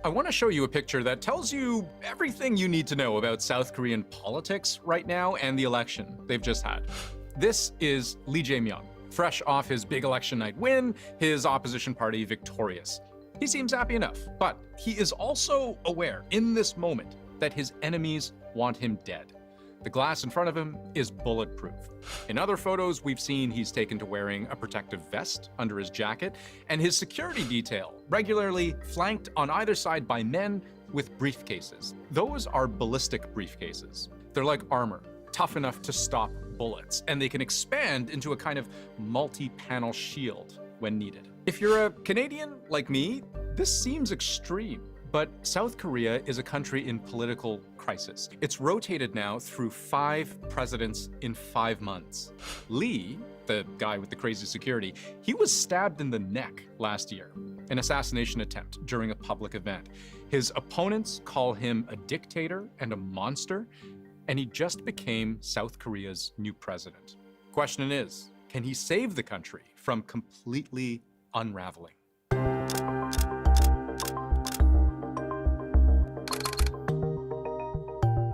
I want to show you a picture that tells you everything you need to know about South Korean politics right now and the election they've just had. This is Lee Jae-myung, fresh off his big election night win, his opposition party victorious. He seems happy enough, but he is also aware in this moment that his enemies want him dead. The glass in front of him is bulletproof. In other photos we've seen, he's taken to wearing a protective vest under his jacket, and his security detail regularly flanked on either side by men with briefcases. Those are ballistic briefcases. They're like armor, tough enough to stop bullets, and they can expand into a kind of multi-panel shield when needed. If you're a Canadian like me, this seems extreme. But South Korea is a country in political crisis. It's rotated now through 5 presidents in 5 months. Lee, the guy with the crazy security, he was stabbed in the neck last year, an assassination attempt during a public event. His opponents call him a dictator and a monster, and he just became South Korea's new president. Question is, can he save the country from completely unraveling?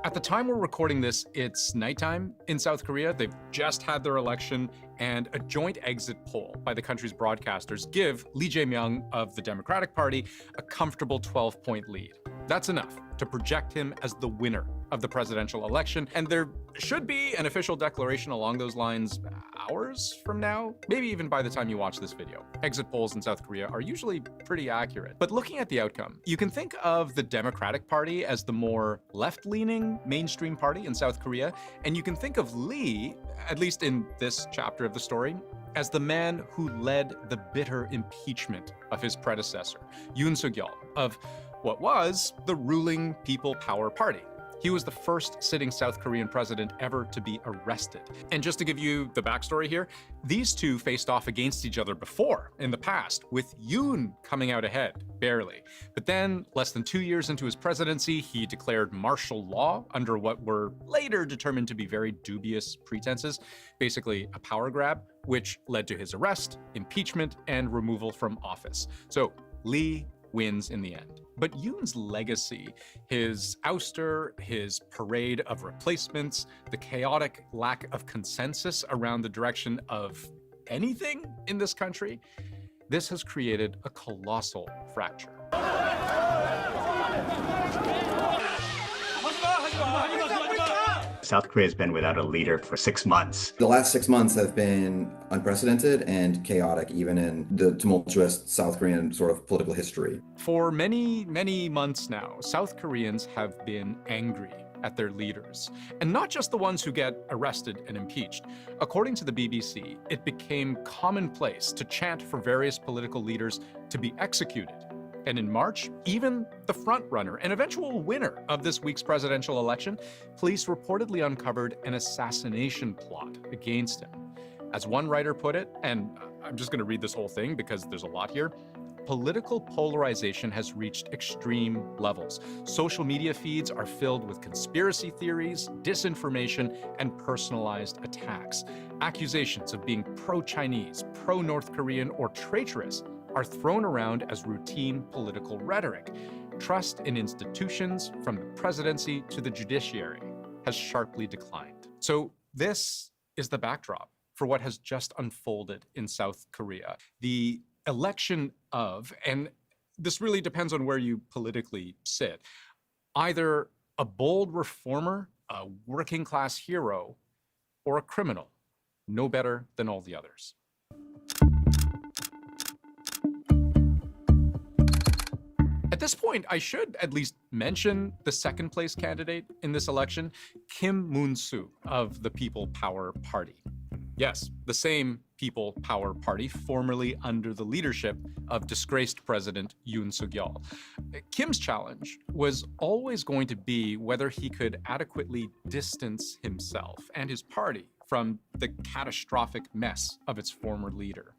At the time we're recording this, it's nighttime in South Korea. They've just had their election, and a joint exit poll by the country's broadcasters give Lee Jae-myung of the Democratic Party a comfortable 12-point lead. That's enough to project him as the winner of the presidential election, and there should be an official declaration along those lines hours from now, maybe even by the time you watch this video. Exit polls in South Korea are usually pretty accurate. But looking at the outcome, you can think of the Democratic Party as the more left-leaning mainstream party in South Korea, and you can think of Lee, at least in this chapter of the story, as the man who led the bitter impeachment of his predecessor, Yoon of what was the ruling People Power Party. He was the first sitting South Korean president ever to be arrested. And just to give you the backstory here, these two faced off against each other before in the past, with Yoon coming out ahead, barely. But then, less than 2 years into his presidency, he declared martial law under what were later determined to be very dubious pretenses, basically a power grab, which led to his arrest, impeachment, and removal from office. So Lee wins in the end. But Yoon's legacy, his ouster, his parade of replacements, the chaotic lack of consensus around the direction of anything in this country, this has created a colossal fracture. South Korea has been without a leader for 6 months. The last 6 months have been unprecedented and chaotic, even in the tumultuous South Korean sort of political history. For many, many months now, South Koreans have been angry at their leaders, and not just the ones who get arrested and impeached. According to the BBC, it became commonplace to chant for various political leaders to be executed. And in March, even the frontrunner and eventual winner of this week's presidential election, police reportedly uncovered an assassination plot against him. As one writer put it, and I'm just going to read this whole thing because there's a lot here, political polarization has reached extreme levels. Social media feeds are filled with conspiracy theories, disinformation, and personalized attacks. Accusations of being pro-Chinese, pro-North Korean, or traitorous are thrown around as routine political rhetoric. Trust in institutions, from the presidency to the judiciary, has sharply declined. So this is the backdrop for what has just unfolded in South Korea. The election of, and this really depends on where you politically sit, either a bold reformer, a working class hero, or a criminal, no better than all the others. At this point, I should at least mention the second place candidate in this election, Moon-soo of the People Power Party. Yes, the same People Power Party, formerly under the leadership of disgraced President Yoon Suk-yeol. Kim's challenge was always going to be whether he could adequately distance himself and his party from the catastrophic mess of its former leader.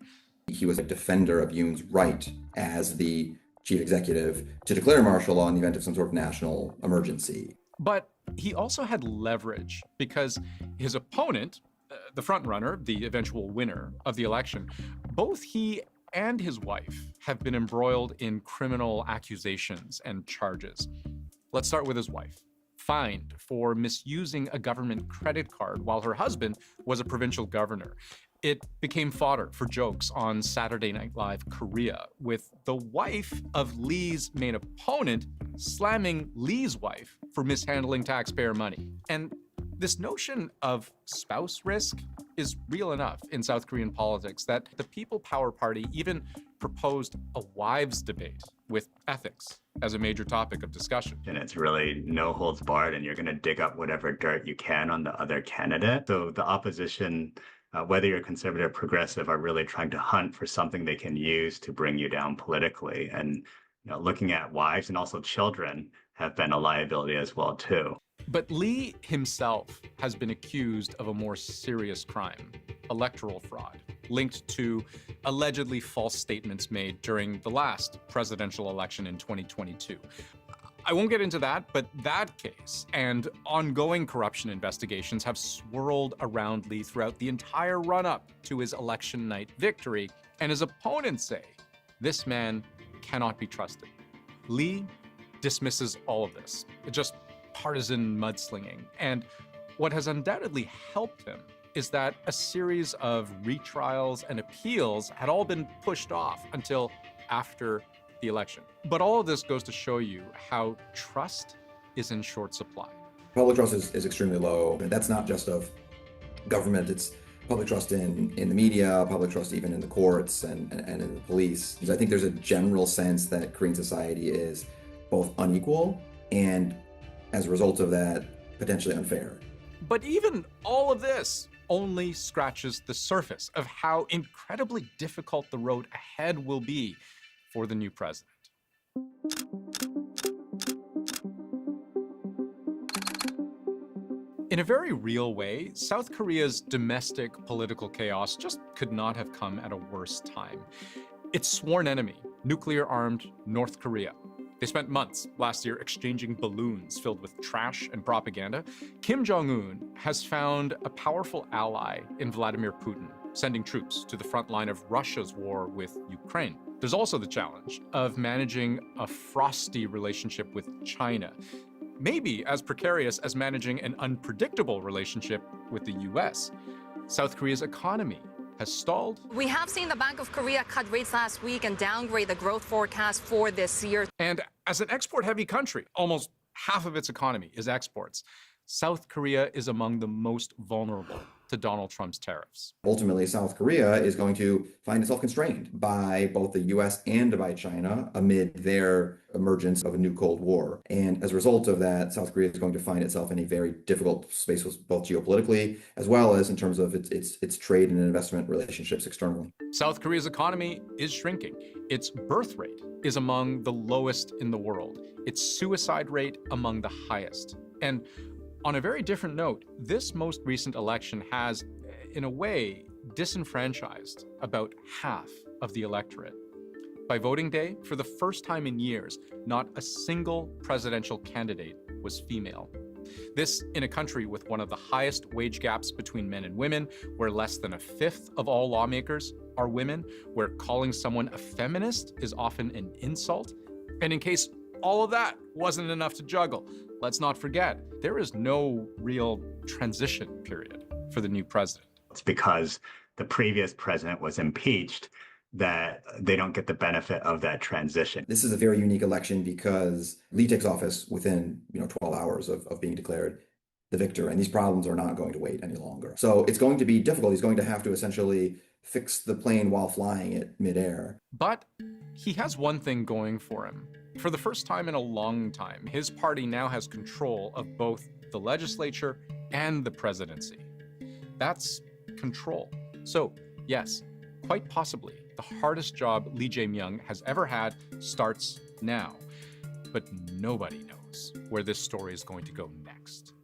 He was a defender of Yoon's right as the chief executive to declare martial law in the event of some sort of national emergency. But he also had leverage because his opponent, the frontrunner, the eventual winner of the election, both he and his wife have been embroiled in criminal accusations and charges. Let's start with his wife. Fined for misusing a government credit card while her husband was a provincial governor. It became fodder for jokes on Saturday Night Live Korea, with the wife of Lee's main opponent slamming Lee's wife for mishandling taxpayer money. And this notion of spouse risk is real enough in South Korean politics that the People Power Party even proposed a wives debate with ethics as a major topic of discussion. And it's really no holds barred, and you're going to dig up whatever dirt you can on the other candidate. So the opposition, whether you're conservative or progressive, are really trying to hunt for something they can use to bring you down politically. And looking at wives and also children have been a liability as well, too. But Lee himself has been accused of a more serious crime, electoral fraud, linked to allegedly false statements made during the last presidential election in 2022. I won't get into that, but that case and ongoing corruption investigations have swirled around Lee throughout the entire run-up to his election night victory, and his opponents say this man cannot be trusted. Lee dismisses all of this. It's just partisan mudslinging. And what has undoubtedly helped him is that a series of retrials and appeals had all been pushed off until after the election. But all of this goes to show you how trust is in short supply. Public trust is extremely low. That's not just of government, it's public trust in the media, public trust even in the courts and in the police. I think there's a general sense that Korean society is both unequal and, as a result of that, potentially unfair. But even all of this only scratches the surface of how incredibly difficult the road ahead will be for the new president. In a very real way, South Korea's domestic political chaos just could not have come at a worse time. Its sworn enemy, nuclear-armed North Korea. They spent months last year exchanging balloons filled with trash and propaganda. Kim Jong-un has found a powerful ally in Vladimir Putin, sending troops to the front line of Russia's war with Ukraine. There's also the challenge of managing a frosty relationship with China, maybe as precarious as managing an unpredictable relationship with the US. South Korea's economy has stalled. We have seen the Bank of Korea cut rates last week and downgrade the growth forecast for this year. And as an export-heavy country, almost half of its economy is exports. South Korea is among the most vulnerable to Donald Trump's tariffs. Ultimately, South Korea is going to find itself constrained by both the US and by China amid their emergence of a new Cold War. And as a result of that, South Korea is going to find itself in a very difficult space, both geopolitically as well as in terms of its trade and investment relationships externally. South Korea's economy is shrinking. Its birth rate is among the lowest in the world. Its suicide rate among the highest. And on a very different note, this most recent election has, in a way, disenfranchised about half of the electorate. By voting day, for the first time in years, not a single presidential candidate was female. This in a country with one of the highest wage gaps between men and women, where less than a fifth of all lawmakers are women, where calling someone a feminist is often an insult. And in case all of that wasn't enough to juggle, let's not forget, there is no real transition period for the new president. It's because the previous president was impeached that they don't get the benefit of that transition. This is a very unique election because Lee takes office within 12 hours of being declared the victor, and these problems are not going to wait any longer. So it's going to be difficult. He's going to have to essentially fix the plane while flying it midair. But he has one thing going for him. For the first time in a long time, his party now has control of both the legislature and the presidency. That's control. So, yes, quite possibly, the hardest job Lee Jae-myung has ever had starts now. But nobody knows where this story is going to go next.